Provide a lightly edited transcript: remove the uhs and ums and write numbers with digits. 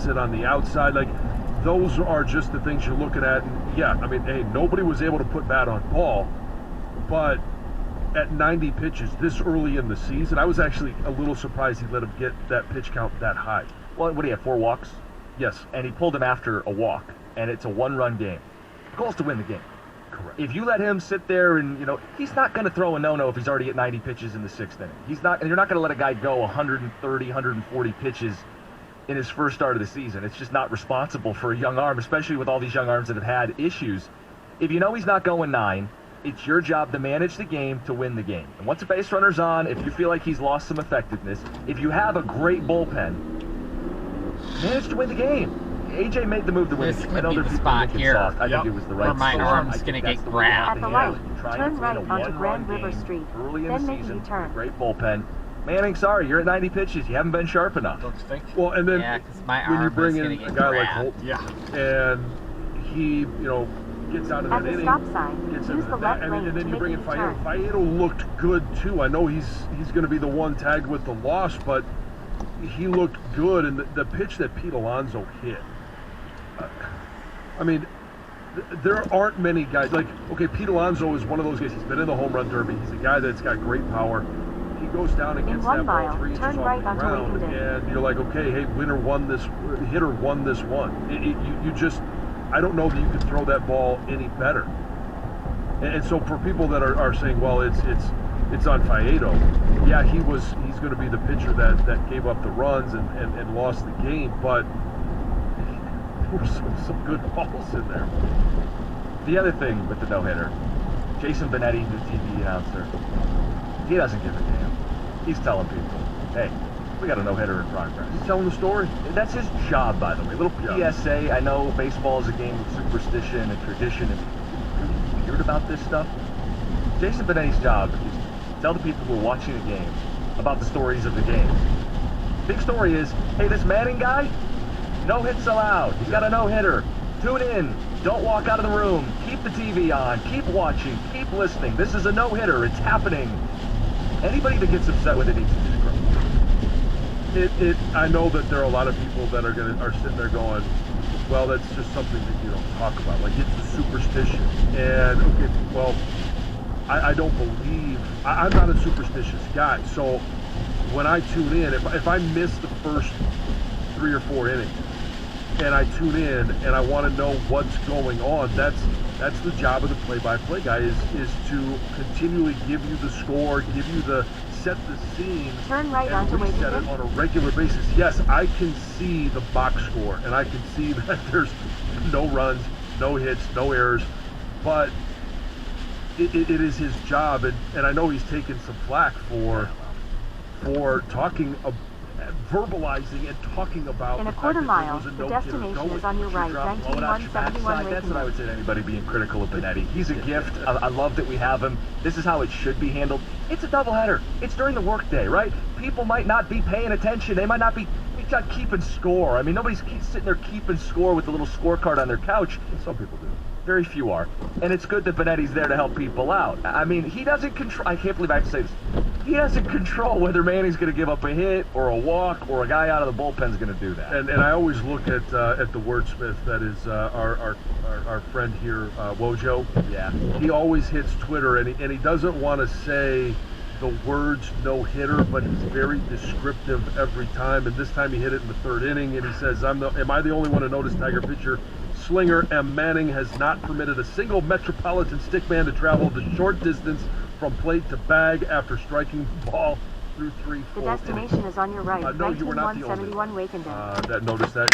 sit on the outside. Like, those are just the things you're looking at. And yeah, I mean, hey, nobody was able to put bat on ball, but at 90 pitches this early in the season, I was actually a little surprised he let him get that pitch count that high. Well, what do you have, 4 walks? Yes. And he pulled him after a walk, and it's a 1-run game. The goal is to win the game. Correct. If you let him sit there and, he's not going to throw a no-no if he's already at 90 pitches in the 6th inning. He's not, and you're not going to let a guy go 130, 140 pitches in his first start of the season. It's just not responsible for a young arm, especially with all these young arms that have had issues. If you know he's not going 9, it's your job to manage the game to win the game. And once a base runner's on, if you feel like he's lost some effectiveness, if you have a great bullpen, manage to win the game. AJ made the move to win This the game. could I know be there's the people spot thinking here. soft. I think it was the right Where my decision. arm's I think gonna that's get the way you have grabbed. to At the handle light, it. You try turn and right win a onto one-run Grand River game Street, early in then the make a season. U-turn. Great bullpen. Manning, sorry, you're at 90 pitches. You haven't been sharp enough. Well, and then Yeah, 'cause my when you arm bring is in gonna a get guy like grabbed. Holt, and he, gets out of At that the inning, stop sign, gets use into the that, left and lane then to you make bring a in U-turn. Faedo. Faedo looked good too. I know he's going to be the one tagged with the loss, but he looked good. And the pitch that Pete Alonso hit, I mean, there aren't many guys like, okay, Pete Alonso is one of those guys. He's been in the home run derby. He's a guy that's got great power. He goes down and In gets 1 that ball mile, 3 inches turn off right the onto ground, Wickenden. and you're like, okay, hey, hitter won this one. You just, I don't know that you could throw that ball any better. And so for people that are saying, well, it's on Faedo, yeah, he's going to be the pitcher that gave up the runs and lost the game, but there were some good balls in there. The other thing with the no-hitter, Jason Benetti, new TV announcer, he doesn't give a damn. He's telling people, hey, we got a no-hitter in progress. He's telling the story. That's his job, by the way. Little Yeah. PSA. I know baseball is a game of superstition and tradition and really weird about this stuff. Jason Benetti's job is to tell the people who are watching the game about the stories of the game. Big story is, hey, this Manning guy, no hits allowed. He's got a no-hitter. Tune in. Don't walk out of the room. Keep the TV on. Keep watching. Keep listening. This is a no-hitter. It's happening. Anybody that gets upset with it needs to disgrace. I know that there are a lot of people that are sitting there going, well, that's just something that you don't talk about. Like, it's a superstition. And, okay, well, I don't believe, I'm not a superstitious guy. So when I tune in, if I miss the first 3 or 4 innings and I tune in and I want to know what's going on, that's the job of the play-by-play guy is to continually give you the score, give you set the scene, Turn right and onto reset it Wickenden. on a regular basis. Yes, I can see the box score, and I can see that there's no runs, no hits, no errors, but it is his job, and I know he's taken some flack for talking, verbalizing and talking about In the a fact quarter that mile, there was a the no-hitter destination going. is on your Should right, drop, blow it out your 19171 backside. That's what I would Wickenden. say to anybody being critical of Benetti. He's a gift. I love that we have him. This is how it should be handled. It's a doubleheader. It's during the workday, right? People might not be paying attention. They might not be keeping score. I mean, nobody's sitting there keeping score with a little scorecard on their couch. Some people do. Very few are. And it's good that Benetti's there to help people out. I mean, he doesn't control, I can't believe I have to say this, he doesn't control whether Manning's going to give up a hit or a walk or a guy out of the bullpen's going to do that. And I always look at the wordsmith that is our friend here, Wojo. Yeah. He always hits Twitter, and he doesn't want to say the words no-hitter, but he's very descriptive every time. And this time he hit it in the 3rd inning, and he says, am I the only one to notice Tiger pitcher Slinger M. Manning has not permitted a single Metropolitan stickman to travel the short distance from plate to bag after striking the ball through 3 The full innings. destination is on your right, No, you were not the only 19171 Wickenden. that noticed that.